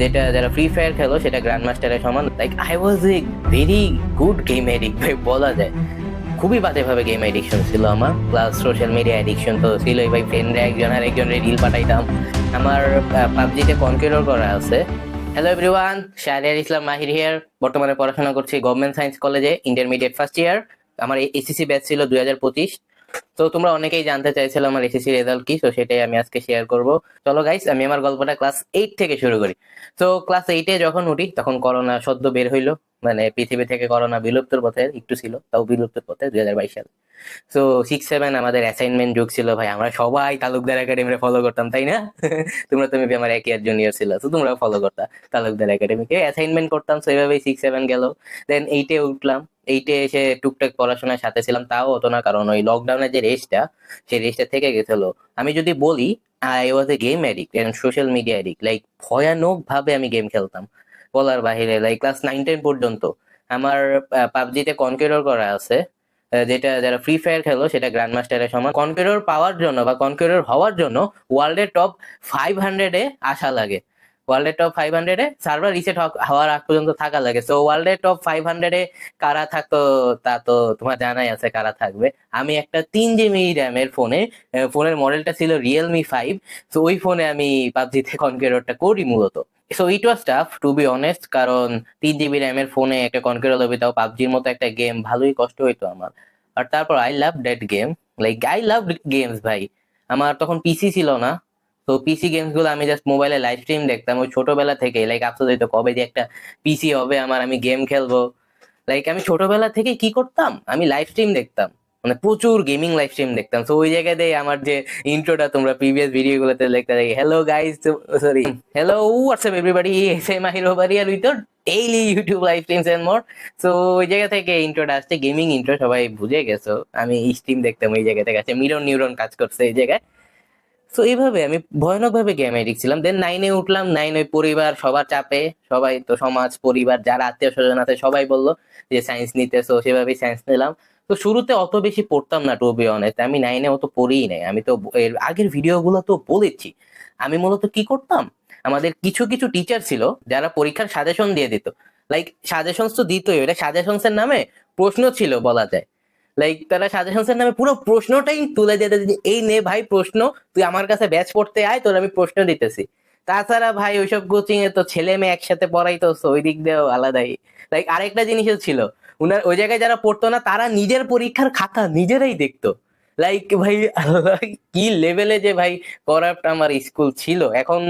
যেটা যারা free fire খেলো সেটা গ্র্যান্ড মাস্টারের সমান। Like I was a very good game addict ভাই বলা যায়। খুবই বাজেভাবে গেম এডিকশন ছিল আমার, প্লাস সোশ্যাল মিডিয়া এডিকশন তো ছিলই ভাই। ফ্রেন্ডরা একজন আর একজনের রিল পাঠাইতাম। আমার পাবজিতে কনকিউর করা আছে। Hello everyone, Shahriar Islam Mahir here. বর্তমানে পড়াশোনা করছি গভর্নমেন্ট সায়েন্স কলেজে, ইন্টারমিডিয়েট ফার্স্ট ইয়ার। আমার এসএসসি ব্যাচ ছিল 2025। তো তোমরা অনেকেই জানতে চাইছিল আমার এসএসসি রেজাল্ট কি, তো সেটাই আমি আজকে শেয়ার করব। চলো গাইস, আমি আমার গল্পটা ক্লাস 8 থেকে শুরু করি। তো ক্লাস 8-এ যখন উঠি তখন করোনা সদ্য বের হইলো, মানে পৃথিবী থেকে করোনা বিলুপ্তর পথে একটু ছিল, তাও বিলুপ্তর পথে 2022 সালে। তো 6-7 আমাদের অ্যাসাইনমেন্ট যুগ ছিল ভাই। আমরা সবাই তালুকদার একাডেমিরে ফলো করতাম, তাই না? তোমরা তো মেবি আমার এক ইয়ার জুনিয়র ছিল, তো তোমরাও ফলো করতা তালুকদার একাডেমিকে। অ্যাসাইনমেন্ট করতাম, তো এইভাবেই 6-7 গেল। দেন 8-এ উঠলাম। 8-এ এসে টুকটাক পড়াশোনার সাথে ছিলাম, তাও হতো না, কারণ ওই লকডাউনের যে রেসটা, সেই রেসটা থেকে গেছিল। আমি যদি বলি, I was a game addict and social media addict. Like ভয়ানক ভাবে আমি গেম খেলতাম বলার বাহিরে। লাইক ক্লাস 9-10 পর্যন্ত আমার পাবজিতে কনকিউর করা আছে। যেটা যারা ফ্রি ফায়ার খেলো সেটা গ্র্যান্ড মাস্টারের সমান। কনকিউর পাওয়ার জন্য বা কনকিউর হওয়ার জন্য ওয়ার্ল্ডের টপ 500-এ আসা লাগে। ওয়ার্ল্ডের টপ 500-এ সার্ভার রিসেট হওয়ার আগ পর্যন্ত থাকা লাগে। সো ওয়ার্ল্ডের টপ 500-এ কারা থাকতো তা তো তোমার জানাই আছে কারা থাকবে। আমি একটা 3 জিবি র্যামের ফোনে, ফোনের মডেলটা ছিল রিয়েলমি 5। তো ওই ফোনে আমি পাবজিতে কনকিউরটা করি মূলত। So it was tough to be honest, কারণ 3 জিবি র্যামের ফোনে একটা কনকিউর লবি, তাও পাবজির মতো একটা গেম, ভালোই কষ্ট হইতো আমার। আর তারপর I love that game. Like I love games ভাই। আমার তখন পিসি ছিল না। তো পিসি গেমস গুলো আমি জাস্ট মোবাইলে লাইভ স্ট্রিম দেখতাম ওই ছোটবেলা থেকে। লাইক আফসোস হইতো কবে যে একটা পিসি হবে আমার, আমি গেম খেলবো। লাইক আমি ছোটবেলা থেকে কি করতাম, আমি লাইভ স্ট্রিম দেখতাম, মানে প্রচুর গেমিং লাইভ স্ট্রিম দেখতাম। তো ওই জায়গায় দিয়ে আমার যে ইন্ট্রোটা তোমরা প্রিভিয়াস ভিডিও গুলোতে দেখতে দেখি, hello guys, sorry, hello WhatsApp everybody, S M Mahir over here with daily YouTube live streams and more. So ওই জায়গা থেকে ইন্ট্রোটা আসছে, গেমিং ইন্ট্রো, সবাই বুঝে গেছো। আমি স্ট্রিম দেখতাম ওই জায়গা থেকে, আছে মিরর নিউরন কাজ করছে এই জায়গায়। তো এইভাবে আমি ভয়ানক ভাবে গেম এডিক্ট ছিলাম। দেন 9-এ উঠলাম। 9 ওই পরিবার সবার চাপে, সবাই তো সমাজ পরিবার যারা আত্মীয় স্বজন আছে সবাই বললো যে সায়েন্স নিতেছো, সেভাবেই সায়েন্স নিলাম। তো শুরুতে অত বেশি পড়তাম না টু বি অনেস্ট। আমি 9-এ অত পড়িই নাই। আমি তো এর আগের ভিডিও গুলো তো বলেছি। আমি মূলত কি করতাম, আমাদের কিছু কিছু টিচার ছিল যারা পরীক্ষার সাজেশন দিয়ে দিত। লাইক সাজেশনস তো দিতই, ওটা সাজেশনস এর নামে প্রশ্ন ছিল বলা যায়। লাইক তারা সাজেশনস এর নামে পুরো প্রশ্নটাই তুলে দিতে যে এই নে ভাই প্রশ্ন, তুই আমার কাছে ব্যাচ পড়তে আয়, তোর আমি প্রশ্ন দিতেছি। তাছাড়া ভাই ওইসব কোচিং এ তো ছেলে মেয়ে একসাথে পড়াইতো, so ওই দিক দিয়েও আলাদাই। লাইক আরেকটা জিনিসও ছিল, উনার ওই জায়গায় যারা পড়তো না তারা নিজের পরীক্ষার খাতা নিজেরাই দেখতো। লাইক ভাই আল্লাহ, কি লেভেলে যে ভাই করাপ্ট আমার স্কুল ছিল। এখন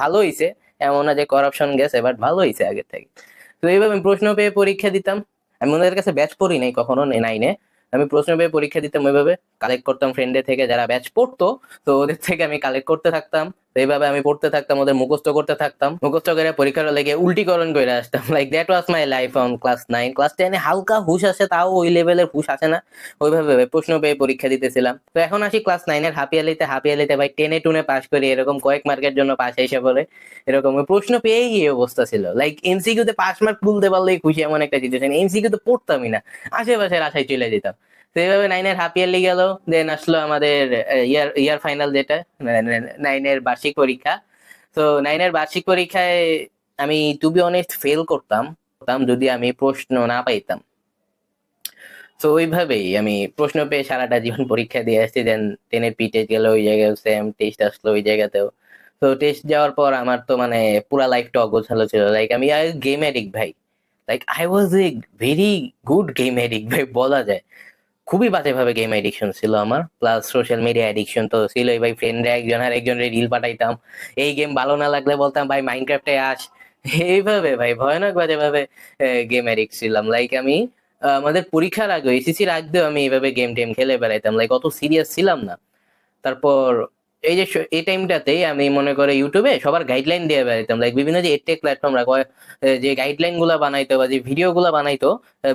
ভালো হইছে, এমন না যে করাপশন গেছে, বাট ভালো হইছে আগের থেকে। তো এইভাবে আমি প্রশ্ন পেয়ে পরীক্ষা দিতাম। আমি ওনাদের কাছে ব্যাচ পড়ি নাই কখনো 9-এ। আমি প্রশ্ন পেয়ে পরীক্ষা দিতাম, ওইভাবে কালেক্ট করতাম ফ্রেন্ডদের থেকে যারা ব্যাচ পড়তো। তো ওদের থেকে আমি কালেক্ট করতে থাকতাম। তো এইভাবে আমি পড়তে থাকতাম, ওদের মুখস্থ করতে থাকতাম, মুখস্থ করে পরীক্ষার লেগে উল্টিকরণ করে আসতাম। Like that was my life on class 9। Class 10-এ হালকা হুশ আসে, তাও ওই লেভেলের হুশ আসে না। ওইভাবে প্রশ্ন পেয়ে পরীক্ষা দিতেছিলাম। তো এখন আসি ক্লাস 9-এর হাফ ইয়ারলিতে ভাই টেনে টুনে পাস করি, এরকম কয়েক মার্কের জন্য পাস এসে বলে। এরকম ওই প্রশ্ন পেয়েই এই অবস্থা ছিল। লাইক এমসিকিউ তে পাস মার্ক তুলতে পারলেই খুশি, এমন একটা সিচুয়েশন। এমসিকিউ তো পড়তামই না, আশেপাশের আশায় চলে যেতাম। তো এইভাবে 9-এর হাফ ইয়ারলি গেল। দেন আসলো আমাদের ইয়ার ইয়ার ফাইনাল, যেটা 9-এর বার্ষিক পরীক্ষা। তো 9-এর বার্ষিক পরীক্ষায় আমি টু বি অনেস্ট ফেল করতাম যদি আমি প্রশ্ন না পাইতাম। তো ওইভাবেই আমি প্রশ্ন পেয়ে সারাটা জীবন পরীক্ষা দিয়ে আসছি। দেন 10-এর পিটে গেল, ওই জায়গায় সেম টেস্ট আসলো ওই জায়গাতেও। তো টেস্ট যাওয়ার পর আমার তো মানে পুরা লাইফটা অগোছালো ছিল। লাইক আমি গেম এডিক্ট ভাই। Like I was a very good game addict ভাই বলা যায়। খুবই বাজেভাবে গেম এডিকশন ছিল আমার, প্লাস সোশ্যাল মিডিয়া এডিকশন তো ছিলই ভাই। ফ্রেন্ডরা একজন আর একজনের রিল পাঠাইতাম। এই গেম ভালো না লাগলে বলতাম ভাই মাইনক্রাফটে আস। এইভাবে ভাই ভয়ানক বাজেভাবে গেম এডিক্ট ছিলাম। লাইক আমি আমাদের পরীক্ষার আগে, এসএসসির আগেও আমি এইভাবে গেম টেম খেলে বেড়াইতাম। লাইক অত সিরিয়াস ছিলাম না। তারপর এই যে এই টাইমটাতেই আমি মনে করে ইউটিউবে সবার গাইডলাইন দিয়ে বেড়াইতাম। লাইক বিভিন্ন যে এডটেক প্ল্যাটফর্মরা যে গাইডলাইন গুলা বানাইতো বা যে ভিডিও গুলা বানাইতো,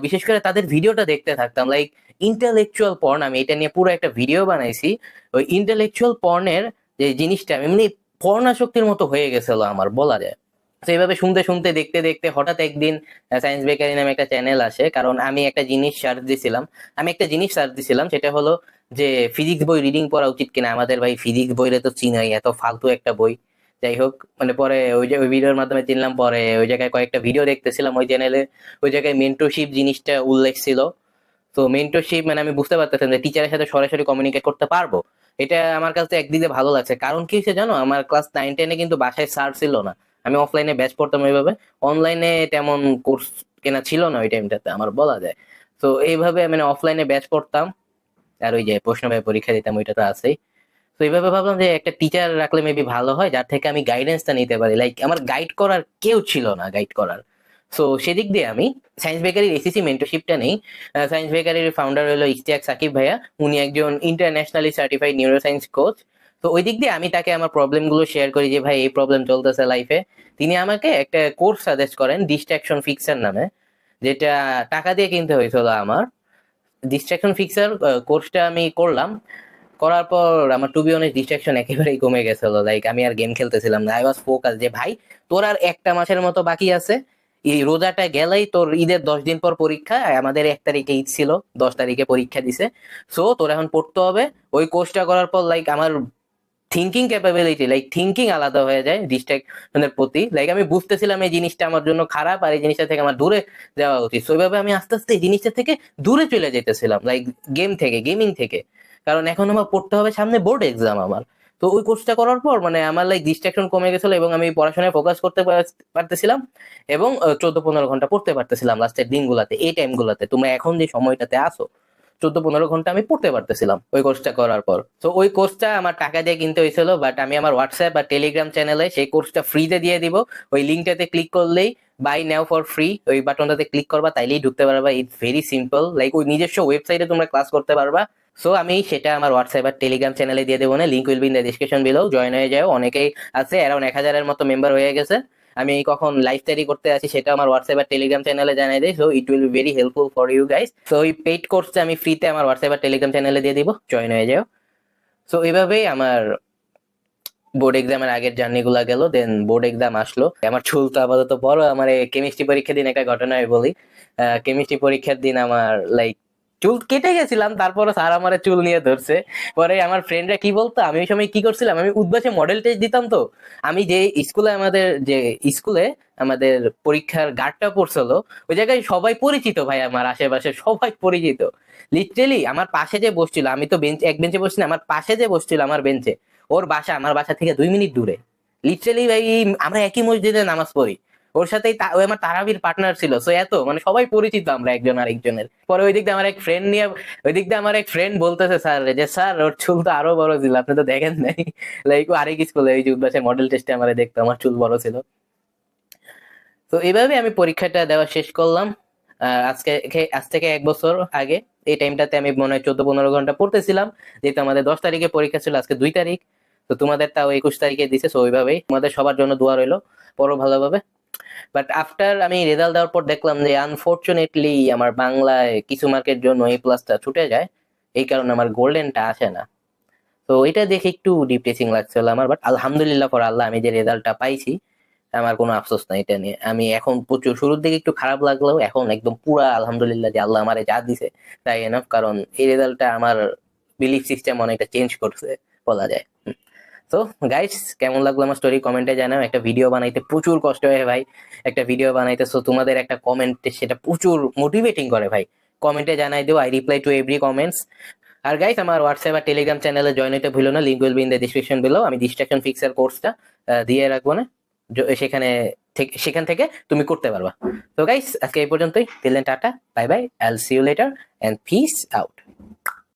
বিশেষ করে তাদের ভিডিওটা দেখতে থাকতাম। লাইক ইন্টেলেকচুয়াল পর্ন, আমি এটা নিয়ে পুরো একটা ভিডিও বানাইছি। ওই ইন্টেলেকচুয়াল পর্নের যে জিনিসটা এমনি পর্ণাসক্তির মতো হয়ে গেছিল আমার বলা যায়। তো এইভাবে শুনতে শুনতে দেখতে দেখতে হঠাৎ একদিন সায়েন্স বেকারি নামে একটা চ্যানেল আসে, কারণ আমি একটা জিনিস সার্চ দিছিলাম, সেটা হলো যে ফিজিক্স বই রিডিং পড়া উচিত কিনা আমাদের। ভাই ফিজিক্স বইরে তো চিনাই, এত ফালতু একটা বই। যাই হোক, মানে পরে ওই যে ওই ভিডিওর মাধ্যমে চিনলাম, পরে ওই জায়গায় কয়েকটা ভিডিও দেখতেছিলাম ওই চ্যানেলে, ওই জায়গায় মেন্টরশিপ জিনিসটা উল্লেখ ছিল। তো মেন্টরশিপ মানে আমি বুঝতে পারতেছেন যে টিচারের সাথে সরাসরি কমিউনিকেট করতে পারবো। এটা আমার কাছে একদিকে ভালো লাগছে, কারণ কি হচ্ছে জানো, আমার ক্লাস 9-10-এ কিন্তু বাসায় স্যার ছিল না, আমি অফলাইনে ব্যাচ পড়তাম ওইভাবে, অনলাইনে তেমন কোর্স কেনা ছিল না ওই টাইমটাতে আমার বলা যায়। তো এইভাবে মানে অফলাইনে ব্যাচ পড়তাম, আর ওই যে প্রশ্ন ভাবে পরীক্ষা দিতাম, ওইটা তো আছেই। তো এইভাবে ভাবলাম যে একটা টিচার রাখলে মেবি ভালো হয়, যার থেকে আমি গাইডেন্সটা নিতে পারি, লাইক আমার গাইড করার কেউ ছিল না গাইড করার। সো সেদিক দিয়ে আমি সায়েন্স বেকারির এসিসি মেন্টরশিপটা নেই। সায়েন্স বেকারির ফাউন্ডার হলো ইশতিয়াক সাকিব ভাইয়া, উনি একজন internationally certified neuro science coach. তো ওই দিক দিয়ে আমি তাকে আমার প্রবলেম গুলো শেয়ার করি যে ভাই এই প্রবলেম চলতেছে লাইফে। তিনি আমাকে একটা কোর্স সাজেস্ট করেন ডিস্ট্রাকশন ফিক্সার নামে, যেটা টাকা দিয়ে কিনতে হয়েছিল আমার। ডিস্ট্রাকশন ফিক্সার কোর্সটা আমি করলাম, করার পর আমার টু বি অনেস্ট ডিস্ট্রাকশন একেবারেই কমে গেছিল, লাইক আমি আর গেম খেলতেছিলাম না, আই ওয়াজ ফোকাস যে ভাই তোর আর একটা মাসের মতো বাকি আছে, এই রোজাটা গেলেই তোর ঈদের 10 দিন পর পরীক্ষা, আমাদের 1 তারিখে ঈদ ছিল, 10 তারিখে পরীক্ষা দিছে। সো তোর এখন পড়তে হবে। ওই কোর্সটা করার পর লাইক আমার থিঙ্কিং ক্যাপাবিলিটি, লাইক থিঙ্কিং আলাদা হয়ে যায় ডিস্ট্রাকশনের প্রতি, লাইক আমি বুঝতেছিলাম এই জিনিসটা আমার জন্য খারাপ আর এই জিনিসটা থেকে আমার দূরে যাওয়া উচিত। So ওইভাবে আমি আস্তে আস্তে এই জিনিসটা থেকে দূরে চলে যেতেছিলাম, লাইক গেমিং থেকে, কারণ এখন আমার পড়তে হবে, সামনে বোর্ড এক্সাম আমার। তো ওই কোর্সটা করার পর মানে আমার লাইক ডিস্ট্রাকশন কমে গেছিল এবং আমি পড়াশোনায় ফোকাস করতে পারতেছিলাম, এবং 14-15 ঘন্টা পড়তে পারতেছিলাম লাস্টের দিনগুলাতে, এই টাইমগুলাতে তোমরা এখন যে সময়টাতে আসো 14-15 ঘন্টা আমি পড়তে পারতেছিলাম ওই কোর্সটা করার পর। তো ওই কোর্সটা আমার টাকা দিয়ে কিনতে হয়েছিল, বাট আমি আমার হোয়াটসঅ্যাপ বা টেলিগ্রাম চ্যানেলে সেই কোর্সটা ফ্রিতে দিয়ে দিব। ওই লিঙ্কটাতে ক্লিক করলেই বাই নাও ফর ফ্রি, ওই বাটনটাতে ক্লিক করবা, তাইলেই ঢুকতে পারবা। ইটস ভেরি সিম্পল, লাইক ওই নিজস্ব ওয়েবসাইটে তোমরা ক্লাস করতে পারবা। সো আমি সেটা আমার হোয়াটসঅ্যাপ আর টেলিগ্রাম চ্যানেলে দিয়ে দেবো না, link will be in the description below, join হয়ে যাও। অনেকেই আছে, অ্যারাউন্ড 1000-এর মতো মেম্বার হয়ে গেছে। আমি কখন লাইভ তৈরি করতে আছি সেটা আমার হোয়াটসঅ্যাপ আর টেলিগ্রাম চ্যানেলে জানাই দেয়, so it will be very helpful for you guys. So ওই পেইড কোর্সটা আমি ফ্রিতে আমার হোয়াটসঅ্যাপ আর টেলিগ্রাম চ্যানেলে দিয়ে দিব, জয়েন হয়ে যাও। সো এইভাবেই আমার বোর্ড এক্সামের আগের জার্নি গুলা গেল, দেন বোর্ড এক্সাম আসলো। আমার চুল তো আপাতত বড়, আমার কেমিস্ট্রি পরীক্ষার দিন একটা ঘটনা আমি বলি। কেমিস্ট্রি পরীক্ষার দিন আমার লাইক চুল কেটে গেছিলাম, তারপরে স্যার আমার চুল নিয়ে ধরছে। পরে আমার ফ্রেন্ডরা কি বলতো, আমি ওই সময় কি করছিলাম, আমি উদ্বাসে মডেল টেস্ট দিতাম। তো আমি যে স্কুলে আমাদের পরীক্ষার গার্ডটা পড়ছিল, ওই জায়গায় সবাই পরিচিত ভাই, আমার আশেপাশে সবাই পরিচিত। লিটারেলি আমার পাশে যে বসছিল, আমি তো এক বেঞ্চে বসছিলাম, আমার পাশে যে বসছিল আমার বেঞ্চে, ওর বাসা আমার বাসা থেকে 2 মিনিট দূরে। লিটারেলি ভাই আমরা একই মসজিদে নামাজ পড়ি, ওর সাথেই ওই আমার তারাবির পার্টনার ছিল। সো এত মানে সবাই পরিচিত আমরা একজন আরেকজনের। পরে ওই দিক দিয়ে আমার এক ফ্রেন্ড নিয়ে, ওই দিক দিয়ে আমার এক ফ্রেন্ড বলতেছে স্যার যে স্যার ওর চুল তো আরো বড় ছিল, আপনি তো দেখেন নাই। লাইক ও আরেক স্কুলে ওই যে উদ্বাসে মডেল টেস্টে আমার দেখতো, আমার চুল বড় ছিল। তো এইভাবে আমি পরীক্ষাটা দেওয়া শেষ করলাম। আজ থেকে 1 বছর আগে এই টাইমটাতে আমি মনে হয় 14-15 ঘন্টা পড়তেছিলাম, যেহেতু আমাদের 10 তারিখে পরীক্ষা ছিল, আজকে 2 তারিখ। তো তোমাদের তাও 21 তারিখে দিছে, সো ওইভাবেই তোমাদের সবার জন্য দোয়া রইলো, পড়ো ভালোভাবে। বাট আফটার আমি রেজাল্ট দেওয়ার পর দেখলাম যে আনফর্চুনেটলি আমার বাংলায় কিছু মার্কের জন্য A+টা ছুটে যায়, এই কারণে আমার গোল্ডেনটা আসে না। তো এটা দেখে একটু ডিপ্রেসিং লাগছিল আমার, বাট আলহামদুলিল্লাহ ফর আল্লাহ আমি যে রেজাল্টটা পাইছি, আমার কোনো আফসোস নাই এটা নিয়ে। আমি এখন প্রচুর, শুরুর দিকে একটু খারাপ লাগলেও এখন একদম পুরা আলহামদুলিল্লাহ যে আল্লাহ আমারে যা দিছে তাই এনাফ, কারণ এই রেজাল্টটা আমার বিলিফ সিস্টেম অনেকটা চেঞ্জ করছে বলা যায়। তো গাইস, কেমন লাগলো আমার স্টোরি কমেন্টে জানাও। একটা ভিডিও বানাইতে প্রচুর কষ্ট হয় ভাই, একটা ভিডিও বানাইতে। সো তোমাদের একটা কমেন্টে সেটা প্রচুর মোটিভেটিং করে ভাই, কমেন্টে জানাই দিও, I reply to every comments. আর গাইস আমার হোয়াটসঅ্যাপ আর টেলিগ্রাম চ্যানেলে জয়েন হতে ভুলো না, link will be in the description below. আমি ডিস্ট্রাকশন ফিক্সার কোর্সটা দিয়ে রাখবো না, সেখান থেকে তুমি করতে পারবা। তো গাইস আজকে এই পর্যন্তই, till then tata, bye bye, I'll see you later and peace out.